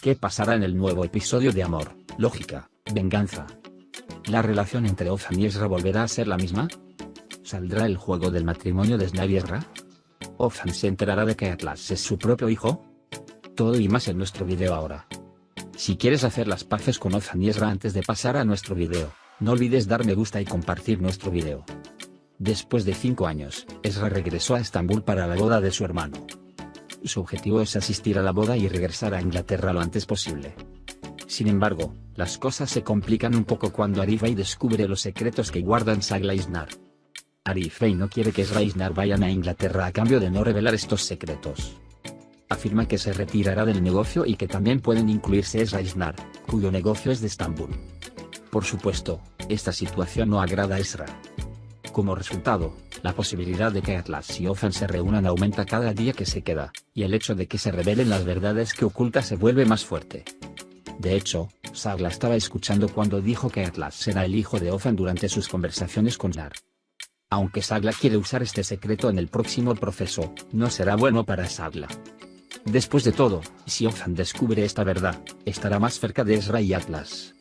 ¿Qué pasará en el nuevo episodio de Amor, Lógica, Venganza? ¿La relación entre Ozan y Ezra volverá a ser la misma? ¿Saldrá el juego del matrimonio de Snar y Ezra? ¿Ozan se enterará de que Atlas es su propio hijo? Todo y más en nuestro video ahora. Si quieres hacer las paces con Ozan y Ezra antes de pasar a nuestro video, no olvides dar me gusta y compartir nuestro video. Después de 5 años, Ezra regresó a Estambul para la boda de su hermano. Su objetivo es asistir a la boda y regresar a Inglaterra lo antes posible. Sin embargo, las cosas se complican un poco cuando Arif-Bey descubre los secretos que guardan Sagla y Snar. Arif-Bey no quiere que Ezra y Snar vayan a Inglaterra a cambio de no revelar estos secretos. Afirma que se retirará del negocio y que también pueden incluirse Ezra y Snar, cuyo negocio es de Estambul. Por supuesto, esta situación no agrada a Ezra. Como resultado, la posibilidad de que Atlas y Ozan se reúnan aumenta cada día que se queda, y el hecho de que se revelen las verdades que oculta se vuelve más fuerte. De hecho, Sagla estaba escuchando cuando dijo que Atlas será el hijo de Ozan durante sus conversaciones con Snar. Aunque Sagla quiere usar este secreto en el próximo proceso, no será bueno para Sagla. Después de todo, si Ozan descubre esta verdad, estará más cerca de Ezra y Atlas.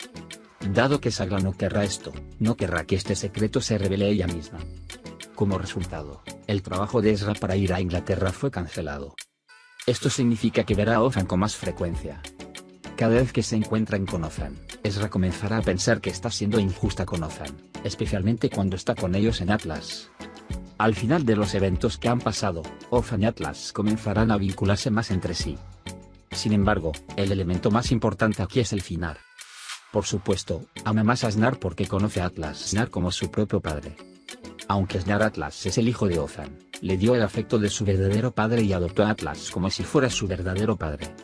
Dado que Sagla no querrá esto, no querrá que este secreto se revele ella misma. Como resultado, el trabajo de Ezra para ir a Inglaterra fue cancelado. Esto significa que verá a Ozan con más frecuencia. Cada vez que se encuentran con Ozan, Ezra comenzará a pensar que está siendo injusta con Ozan, especialmente cuando está con ellos en Atlas. Al final de los eventos que han pasado, Ozan y Atlas comenzarán a vincularse más entre sí. Sin embargo, el elemento más importante aquí es el final. Por supuesto, ama más a Snar porque conoce a Atlas Snar como su propio padre. Aunque Snar Atlas es el hijo de Ozan, le dio el afecto de su verdadero padre y adoptó a Atlas como si fuera su verdadero padre.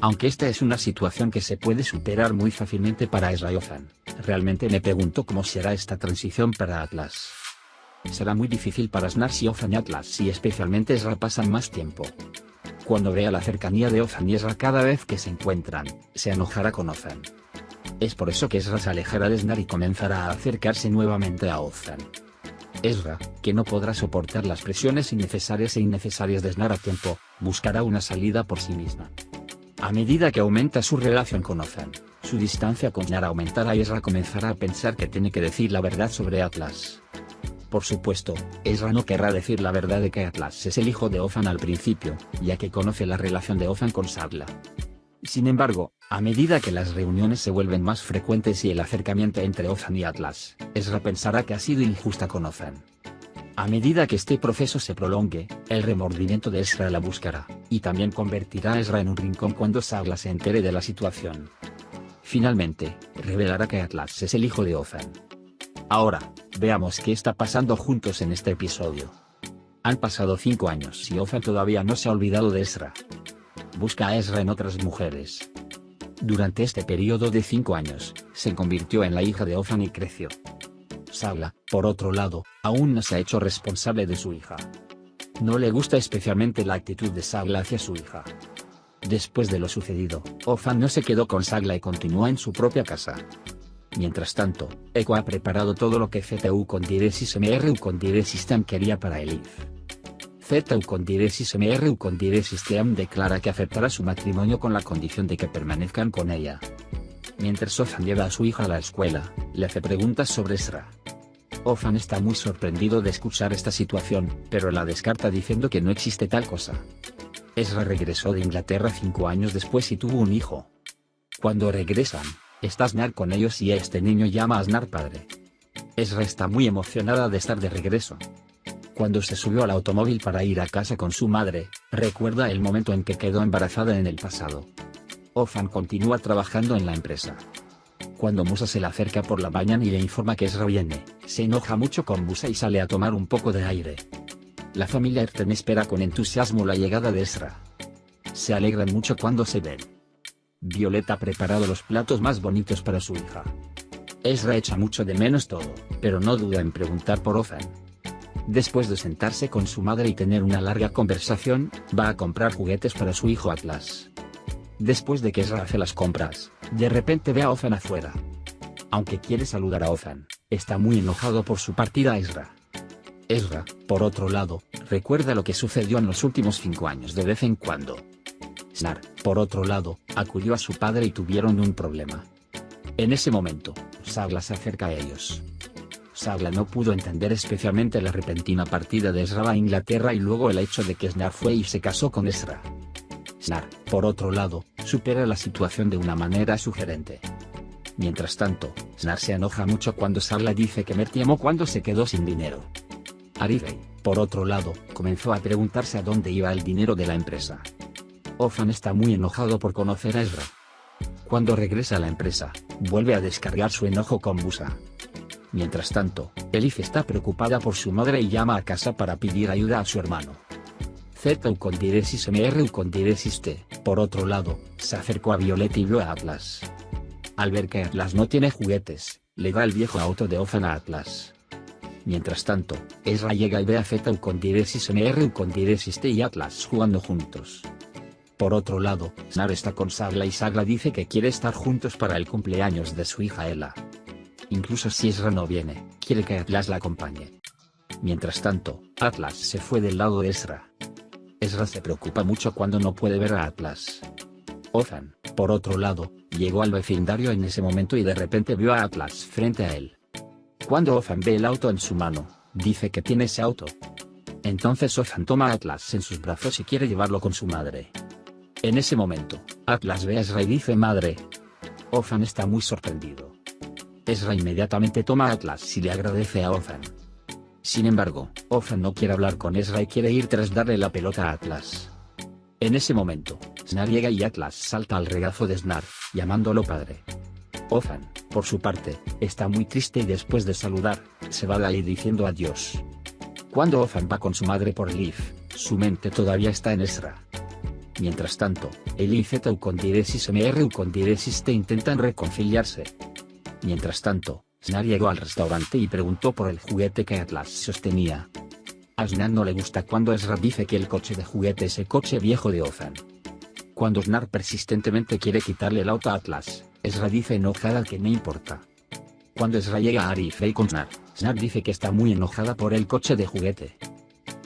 Aunque esta es una situación que se puede superar muy fácilmente para Ezra y Ozan, realmente me pregunto cómo será esta transición para Atlas. Será muy difícil para Snar si Ozan y Atlas y especialmente Ezra pasan más tiempo. Cuando vea la cercanía de Ozan y Ezra cada vez que se encuentran, se enojará con Ozan. Es por eso que Ezra se alejará de Snar y comenzará a acercarse nuevamente a Ozan. Ezra, que no podrá soportar las presiones innecesarias de Snar a tiempo, buscará una salida por sí misma. A medida que aumenta su relación con Ozan, su distancia con Snar aumentará y Ezra comenzará a pensar que tiene que decir la verdad sobre Atlas. Por supuesto, Ezra no querrá decir la verdad de que Atlas es el hijo de Ozan al principio, ya que conoce la relación de Ozan con Sagla. Sin embargo, a medida que las reuniones se vuelven más frecuentes y el acercamiento entre Ozan y Atlas, Ezra pensará que ha sido injusta con Ozan. A medida que este proceso se prolongue, el remordimiento de Ezra la buscará, y también convertirá a Ezra en un rincón cuando Sagla se entere de la situación. Finalmente, revelará que Atlas es el hijo de Ozan. Ahora, veamos qué está pasando juntos en este episodio. Han pasado 5 años y Ozan todavía no se ha olvidado de Ezra. Busca a Ezra en otras mujeres. Durante este periodo de 5 años, se convirtió en la hija de Ozan y creció. Sagla, por otro lado, aún no se ha hecho responsable de su hija. No le gusta especialmente la actitud de Sagla hacia su hija. Después de lo sucedido, Ozan no se quedó con Sagla y continuó en su propia casa. Mientras tanto, Eko ha preparado todo lo que ZU con Diresis MRU con Diresis Team quería para Elif. ZU con Diresis MRU con Diresis Team declara que aceptará su matrimonio con la condición de que permanezcan con ella. Mientras Ozan lleva a su hija a la escuela, le hace preguntas sobre Ezra. Ozan está muy sorprendido de escuchar esta situación, pero la descarta diciendo que no existe tal cosa. Ezra regresó de Inglaterra 5 años después y tuvo un hijo. Cuando regresan, está Snar con ellos y este niño llama a Snar padre. Ezra está muy emocionada de estar de regreso. Cuando se subió al automóvil para ir a casa con su madre, recuerda el momento en que quedó embarazada en el pasado. Ozan continúa trabajando en la empresa. Cuando Musa se le acerca por la mañana y le informa que Ezra viene, se enoja mucho con Musa y sale a tomar un poco de aire. La familia Erten espera con entusiasmo la llegada de Ezra. Se alegran mucho cuando se ven. Violeta ha preparado los platos más bonitos para su hija. Ezra echa mucho de menos todo, pero no duda en preguntar por Ozan. Después de sentarse con su madre y tener una larga conversación, va a comprar juguetes para su hijo Atlas. Después de que Ezra hace las compras, de repente ve a Ozan afuera. Aunque quiere saludar a Ozan, está muy enojado por su partida a Ezra. Ezra, por otro lado, recuerda lo que sucedió en los últimos 5 años de vez en cuando. Snar, por otro lado, acudió a su padre y tuvieron un problema. En ese momento, Sagla se acerca a ellos. Sagla no pudo entender especialmente la repentina partida de Ezra a Inglaterra y luego el hecho de que Snar fue y se casó con Ezra. Snar, por otro lado, supera la situación de una manera sugerente. Mientras tanto, Snar se enoja mucho cuando Sagla dice que Mert llamó cuando se quedó sin dinero. Arifei, por otro lado, comenzó a preguntarse a dónde iba el dinero de la empresa. Ofan está muy enojado por conocer a Ezra. Cuando regresa a la empresa, vuelve a descargar su enojo con Busa. Mientras tanto, Elif está preocupada por su madre y llama a casa para pedir ayuda a su hermano. Z con diéresis MR con diéresis T, por otro lado, se acercó a Violet y vio a Atlas. Al ver que Atlas no tiene juguetes, le da el viejo auto de Ofan a Atlas. Mientras tanto, Ezra llega y ve a Z con diéresis MR con diéresis T y Atlas jugando juntos. Por otro lado, Snar está con Sagla y Sagla dice que quiere estar juntos para el cumpleaños de su hija Ella. Incluso si Ezra no viene, quiere que Atlas la acompañe. Mientras tanto, Atlas se fue del lado de Ezra. Ezra se preocupa mucho cuando no puede ver a Atlas. Ofan, por otro lado, llegó al vecindario en ese momento y de repente vio a Atlas frente a él. Cuando Ofan ve el auto en su mano, dice que tiene ese auto. Entonces Ofan toma a Atlas en sus brazos y quiere llevarlo con su madre. En ese momento, Atlas ve a Ezra y dice madre. Ofan está muy sorprendido. Ezra inmediatamente toma a Atlas y le agradece a Ofan. Sin embargo, Ofan no quiere hablar con Ezra y quiere ir tras darle la pelota a Atlas. En ese momento, Snar llega y Atlas salta al regazo de Snar, llamándolo padre. Ofan, por su parte, está muy triste y después de saludar, se va de ahí diciendo adiós. Cuando Ofan va con su madre por Elif, su mente todavía está en Ezra. Mientras tanto, Elif y Z con diéresis MR con diéresis T intentan reconciliarse. Mientras tanto, Snar llegó al restaurante y preguntó por el juguete que Atlas sostenía. A Snar no le gusta cuando Ezra dice que el coche de juguete es el coche viejo de Ofan. Cuando Snar persistentemente quiere quitarle el auto a Atlas, Ezra dice enojada que no importa. Cuando Ezra llega a Arifei con Snar, Snar dice que está muy enojada por el coche de juguete.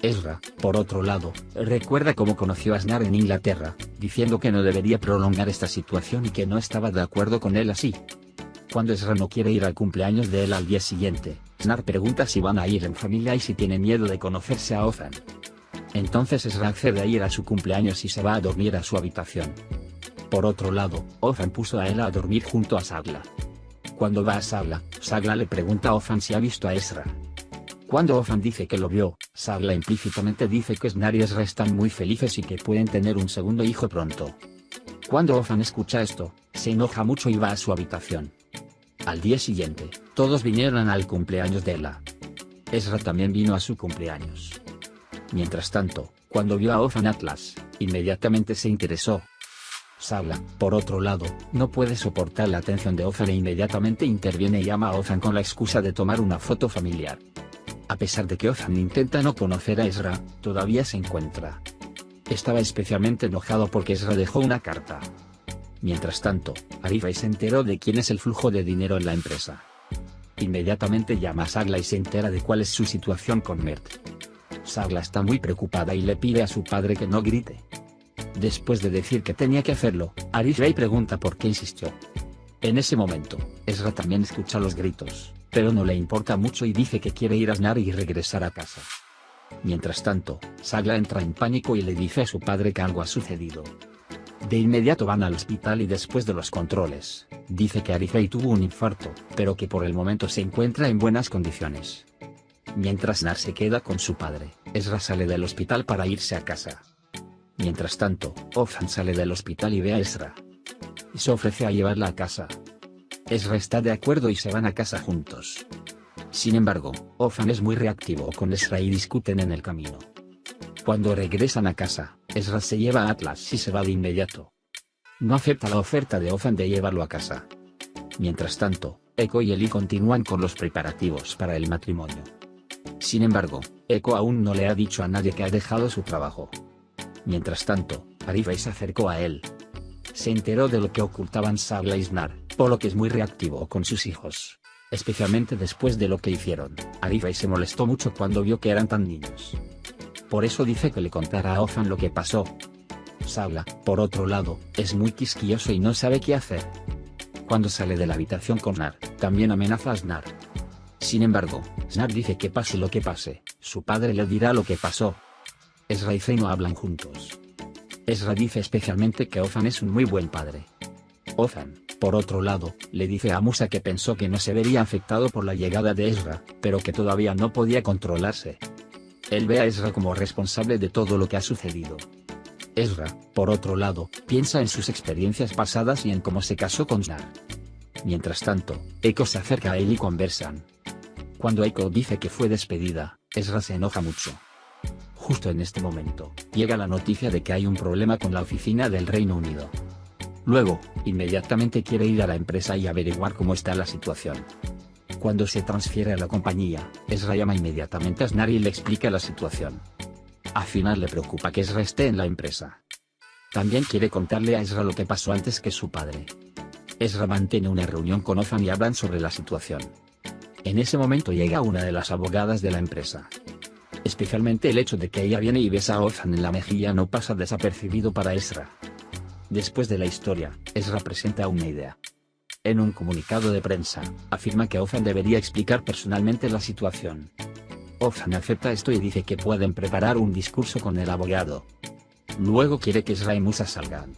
Ezra, por otro lado, recuerda cómo conoció a Snar en Inglaterra, diciendo que no debería prolongar esta situación y que no estaba de acuerdo con él así. Cuando Ezra no quiere ir al cumpleaños de él al día siguiente, Snar pregunta si van a ir en familia y si tiene miedo de conocerse a Ofan. Entonces Ezra accede a ir a su cumpleaños y se va a dormir a su habitación. Por otro lado, Ofan puso a Ella a dormir junto a Sagla. Cuando va a Sagla, Sagla le pregunta a Ofan si ha visto a Ezra. Cuando Ofan dice que lo vio, Sagla implícitamente dice que Snar y Ezra están muy felices y que pueden tener un segundo hijo pronto. Cuando Ofan escucha esto, se enoja mucho y va a su habitación. Al día siguiente, todos vinieron al cumpleaños de Ella. Ezra también vino a su cumpleaños. Mientras tanto, cuando vio a Ofan Atlas, inmediatamente se interesó. Sagla, por otro lado, no puede soportar la atención de Ofan e inmediatamente interviene y llama a Ofan con la excusa de tomar una foto familiar. A pesar de que Ofan intenta no conocer a Ezra, todavía se encuentra. Estaba especialmente enojado porque Ezra dejó una carta. Mientras tanto, Arifei se enteró de quién es el flujo de dinero en la empresa. Inmediatamente llama a Sagla y se entera de cuál es su situación con Mert. Sagla está muy preocupada y le pide a su padre que no grite. Después de decir que tenía que hacerlo, Arifei pregunta por qué insistió. En ese momento, Ezra también escucha los gritos, pero no le importa mucho y dice que quiere ir a Snar y regresar a casa. Mientras tanto, Sagla entra en pánico y le dice a su padre que algo ha sucedido. De inmediato van al hospital y después de los controles, dice que Arifei tuvo un infarto, pero que por el momento se encuentra en buenas condiciones. Mientras Snar se queda con su padre, Ezra sale del hospital para irse a casa. Mientras tanto, Ofan sale del hospital y ve a Ezra. Y se ofrece a llevarla a casa. Ezra está de acuerdo y se van a casa juntos. Sin embargo, Ofan es muy reactivo con Ezra y discuten en el camino. Cuando regresan a casa, Ezra se lleva a Atlas y se va de inmediato. No acepta la oferta de Ofan de llevarlo a casa. Mientras tanto, Echo y Eli continúan con los preparativos para el matrimonio. Sin embargo, Echo aún no le ha dicho a nadie que ha dejado su trabajo. Mientras tanto, Arifei se acercó a él. Se enteró de lo que ocultaban Sagla y Snar, por lo que es muy reactivo con sus hijos. Especialmente después de lo que hicieron, Arifei se molestó mucho cuando vio que eran tan niños. Por eso dice que le contara a Ofan lo que pasó. Sagla, por otro lado, es muy quisquilloso y no sabe qué hacer. Cuando sale de la habitación con Snar, también amenaza a Snar. Sin embargo, Snar dice que pase lo que pase, su padre le dirá lo que pasó. Ezra y Zeno hablan juntos. Ezra dice especialmente que Othan es un muy buen padre. Othan, por otro lado, le dice a Musa que pensó que no se vería afectado por la llegada de Ezra, pero que todavía no podía controlarse. Él ve a Ezra como responsable de todo lo que ha sucedido. Ezra, por otro lado, piensa en sus experiencias pasadas y en cómo se casó con Snar. Mientras tanto, Echo se acerca a él y conversan. Cuando Echo dice que fue despedida, Ezra se enoja mucho. Justo en este momento, llega la noticia de que hay un problema con la oficina del Reino Unido. Luego, inmediatamente quiere ir a la empresa y averiguar cómo está la situación. Cuando se transfiere a la compañía, Ezra llama inmediatamente a Snar y le explica la situación. A final le preocupa que Ezra esté en la empresa. También quiere contarle a Ezra lo que pasó antes que su padre. Ezra mantiene una reunión con Othan y hablan sobre la situación. En ese momento llega una de las abogadas de la empresa. Especialmente el hecho de que ella viene y besa a Othan en la mejilla no pasa desapercibido para Ezra. Después de la historia, Ezra presenta una idea. En un comunicado de prensa, afirma que Othan debería explicar personalmente la situación. Othan acepta esto y dice que pueden preparar un discurso con el abogado. Luego quiere que Ezra y Musa salgan.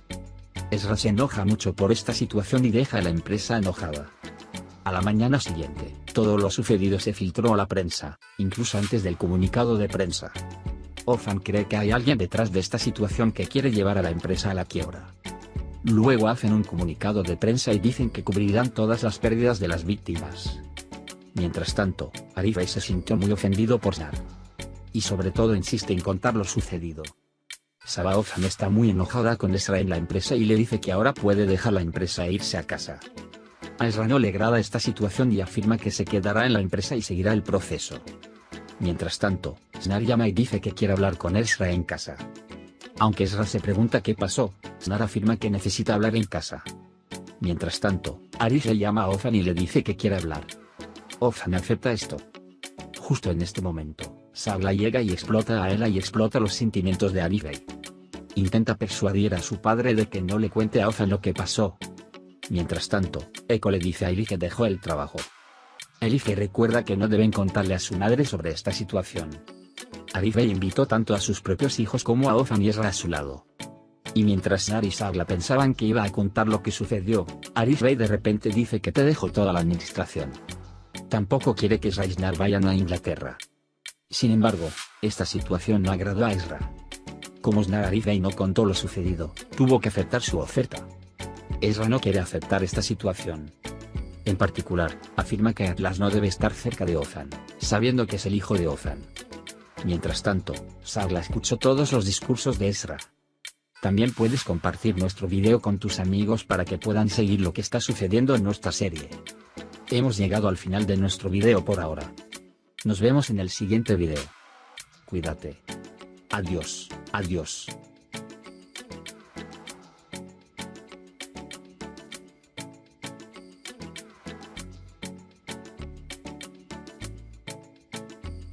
Ezra se enoja mucho por esta situación y deja la empresa enojada. A la mañana siguiente, todo lo sucedido se filtró a la prensa, incluso antes del comunicado de prensa. Othan cree que hay alguien detrás de esta situación que quiere llevar a la empresa a la quiebra. Luego hacen un comunicado de prensa y dicen que cubrirán todas las pérdidas de las víctimas. Mientras tanto, Arifai se sintió muy ofendido por Snar. Y sobre todo insiste en contar lo sucedido. Saba Othan está muy enojada con Ezra en la empresa y le dice que ahora puede dejar la empresa e irse a casa. A Ezra no le agrada esta situación y afirma que se quedará en la empresa y seguirá el proceso. Mientras tanto, Snar llama y dice que quiere hablar con Ezra en casa. Aunque Ezra se pregunta qué pasó, Snar afirma que necesita hablar en casa. Mientras tanto, Arifai llama a Othan y le dice que quiere hablar. Othan acepta esto. Justo en este momento, Sagla llega y explota a Ela y explota los sentimientos de Arifai. Intenta persuadir a su padre de que no le cuente a Othan lo que pasó. Mientras tanto, Echo le dice a Elif que dejó el trabajo. Elif recuerda que no deben contarle a su madre sobre esta situación. Arifai invitó tanto a sus propios hijos como a Othan y Ezra a su lado. Y mientras Snar y Sagla pensaban que iba a contar lo que sucedió, Arifai de repente dice que te dejó toda la administración. Tampoco quiere que Ezra y Snar vayan a Inglaterra. Sin embargo, esta situación no agradó a Ezra. Como Snar Arifai no contó lo sucedido, tuvo que aceptar su oferta. Ezra no quiere aceptar esta situación. En particular, afirma que Atlas no debe estar cerca de Othan, sabiendo que es el hijo de Othan. Mientras tanto, Sagla escuchó todos los discursos de Ezra. También puedes compartir nuestro video con tus amigos para que puedan seguir lo que está sucediendo en nuestra serie. Hemos llegado al final de nuestro video por ahora. Nos vemos en el siguiente video. Cuídate. Adiós, adiós.